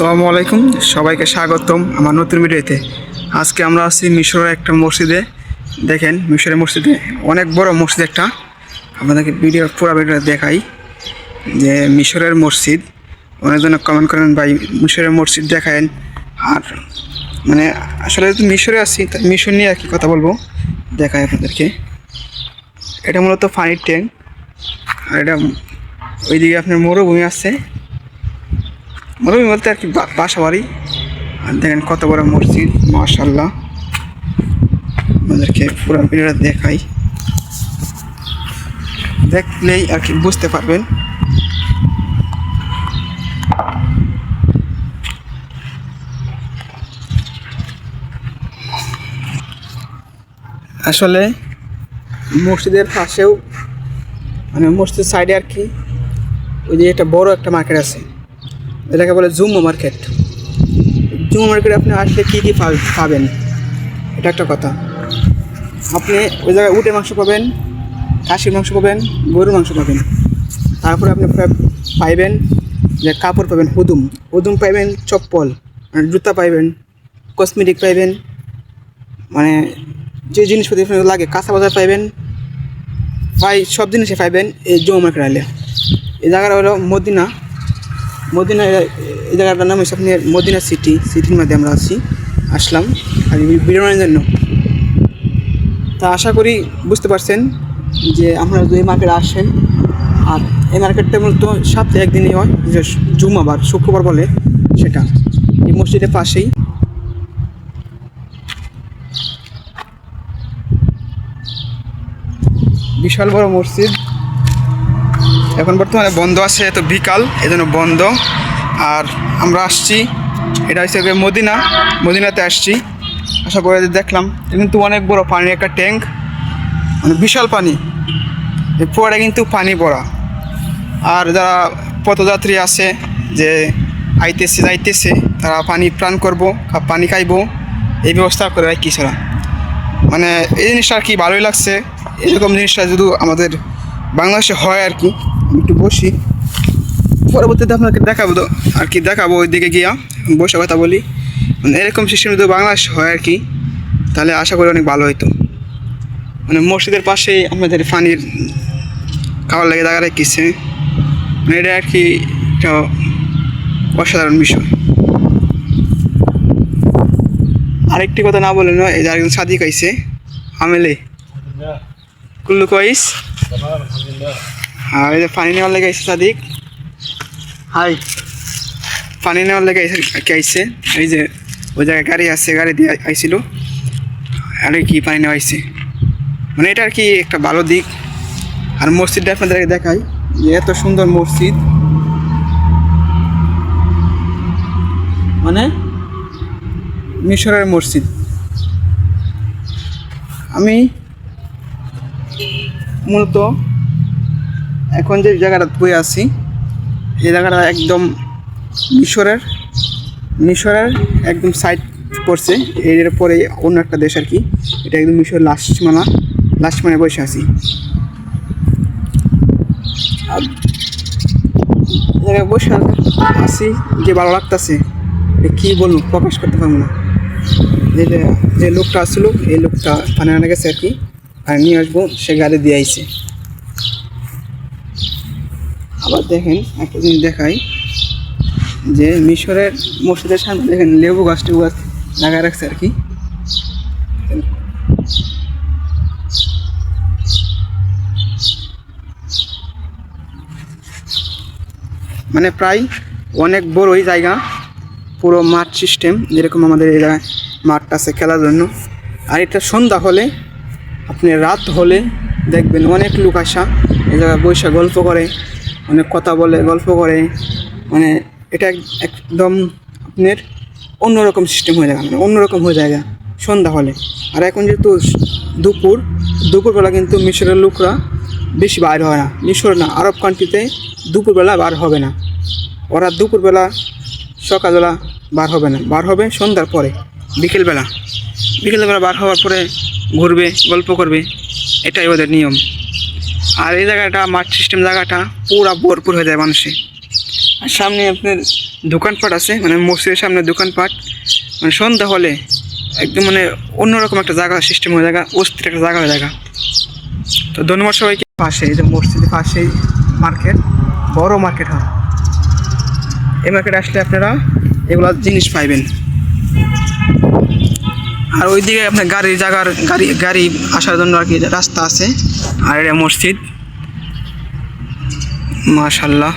আসসালামু আলাইকুম, সবাইকে স্বাগতম আমার নতুন ভিডিওতে। আজকে আমরা আছি মিশরের একটা মসজিদে। দেখেন মিশরের মসজিদে অনেক বড় মসজিদ একটা। আপনাদেরকে পুরো ভিডিও দেখাই যে মিশরের মসজিদ। অনেকজন কমেন্ট করেন ভাই মিশরের মসজিদ দেখায়েন। আর মানে আসলে মিশরে আছি, তাই মিশর নিয়ে আর কি কথা বলবো, দেখাই আপনাদেরকে। এটা মূলত পানির ট্যাঙ্ক, আর এটা ওইদিকে আপনার মরুভূমি আছে। মরুভূমি বলতে আর কি বাসা বাড়ি। আর দেখেন কত বড় মসজিদ, মাশাআল্লাহ। আমাদেরকে পুরো ভিডিওটা দেখাই, দেখলেই আর কি বুঝতে পারবেন। আসলে মসজিদের পাশেও মানে মসজিদের সাইডে আর কি ওই যে একটা বড় একটা মার্কেট আছে, এটাকে বলে জুম্মা মার্কেট। জুম্মা মার্কেটে আপনি আসলে কী কী পাবেন, এটা একটা কথা। আপনি ওই জায়গায় উটের মাংস পাবেন, খাসির মাংস পাবেন, গরুর মাংস পাবেন। তারপরে আপনি পাইবেন যে কাপড় পাবেন, হুদুম পাইবেন, চপ্পল মানে জুতা পাইবেন, কসমেটিক পাইবেন, মানে যে জিনিসপত্র লাগে কাঁচা বাজার পাইবেন, প্রায় সব জিনিসই পাইবেন এই জুম্মা মার্কেট আইলে। এই জায়গাটা হলো মদিনা। এই জায়গাটার নাম হচ্ছে আপনি মদিনা সিটির মধ্যে আমরা আসলাম আর বিনোদনের জন্য। তা আশা করি বুঝতে পারছেন যে আপনারা যদি এই মার্কেটে আসেন। আর এই মার্কেটটা মূলত সপ্তাহে একদিনই হয়, যে জুম্মাবার শুক্রবার বলে, সেটা এই মসজিদের পাশেই। বিশাল বড় মসজিদ, এখন বর্তমানে বন্ধ আছে, তো বিকাল এজন্য বন্ধ। আর আমরা আসছি, এটা হচ্ছে মদিনাতে আসছি। আশা করে দেখলাম কিন্তু অনেক বড় পানির একটা ট্যাঙ্ক, মানে বিশাল পানি, এই পুরোটা কিন্তু পানি ভরা। আর যারা পথযাত্রী আছে যে যাইতেছে, তারা পানি পান করবো, পানি খাইবো, এই ব্যবস্থা করে রাখি ছাড়া। মানে এই জিনিসটা আর কি ভালোই লাগছে। এরকম জিনিসটা যদি আমাদের বাংলাদেশে হয় আর কি। একটু বসি, পরবর্তীতে আপনাকে দেখাবো ওই দিকে গিয়া বসে কথা বলি। মানে এরকম সিস্টেম যদি বাংলাদেশ হয় আর কি, তাহলে আশা করি অনেক ভালো হতো। মানে মসজিদের পাশেই আমাদের পানির খাওয়ার লাগে জায়গা রেখেছে, মানে এটা আর কি একটা অসাধারণ বিষয়। আরেকটি কথা না বলে নয়, এই যে একজন সাদিক আইছে, আমেলে কুল্লু কইস। আর এই যে পানি নেওয়ার লেগে আইছে সাদিক, হাই। পানি নেওয়ার লেগে আইছে, এই যে ওই জায়গায় গাড়ি আছে, গাড়ি দিয়ে আইছিল আর কি পানি নেওয়া আইছে। মানে এটা আর কি একটা ভালো দিক। আর মসজিদটা আপনাদেরকে দেখাই যে এত সুন্দর মসজিদ, মানে মিশরের মসজিদ। আমি মূলত এখন যে জায়গাটা বই আছি, এই জায়গাটা একদম মিশরের একদম সাইড পড়ছে। এর পরে অন্য একটা দেশ আর কি, এটা একদম মিশরের লাস্ট মানে বসে আছি। আর জায়গায় বসে আছি যে ভালো লাগতেছে, কী বলবো, প্রকাশ করতে পারবো না। যে লোকটা আসলো, এই লোকটা পানি আনা গেছে আর কি, আর নিয়ে আসবো, সে গাড়ি দিয়ে আইছে। আবার দেখেন একটা জিনিস দেখাই যে মিশরের মসজিদের সামনে দেখেন লেবু গাছ লাগায় রাখছে আর কি। মানে প্রায় অনেক বড়ই জায়গা, পুরো মাঠ সিস্টেম, যেরকম আমাদের এই জায়গায় মাঠটা আছে খেলার জন্য। আর এটা সন্ধ্যা হলে, আপনি রাত হলে দেখবেন অনেক লোক আসা এই জায়গায় বসে গল্প করে, অনেক কথা বলে, গল্প করে। মানে এটা একদম আপনার অন্যরকম সিস্টেম হয়ে যায়, মানে অন্যরকম হয়ে যায় সন্ধ্যা হলে। আর এখন যেহেতু দুপুরবেলা কিন্তু মিশরের লোকরা বেশি বাইর হয় না, মিশর না আরব কান্ট্রিতে দুপুরবেলা বার হবে না। ওরা দুপুরবেলা সকালবেলা বার হবে না, বার হবে সন্ধ্যার পরে, বিকেলবেলা বার হওয়ার পরে ঘুরবে, গল্প করবে, এটাই ওদের নিয়ম। আর এই জায়গাটা মাঠ সিস্টেম, জায়গাটা পুরা ভরপুর হয়ে যায় মানুষে। আর সামনে আপনার দোকানপাট আছে, মানে মসজিদের সামনে দোকানপাট, মানে সন্ধ্যা হলে একদম মানে অন্যরকম একটা জায়গা সিস্টেম হয়ে জায়গা, অস্থির একটা জায়গা হয়ে জায়গা। তো ধন্যবাদ সবাইকে। পাশে এই যে মসজিদের পাশেই মার্কেট, বড় মার্কেট হয়। এই মার্কেটে আসলে আপনারা এগুলা জিনিস পাইবেন। আর ওইদিকে আপনার গাড়ি আসার জন্য আর কি রাস্তা আছে। আর এটা মসজিদ, মাশাআল্লাহ।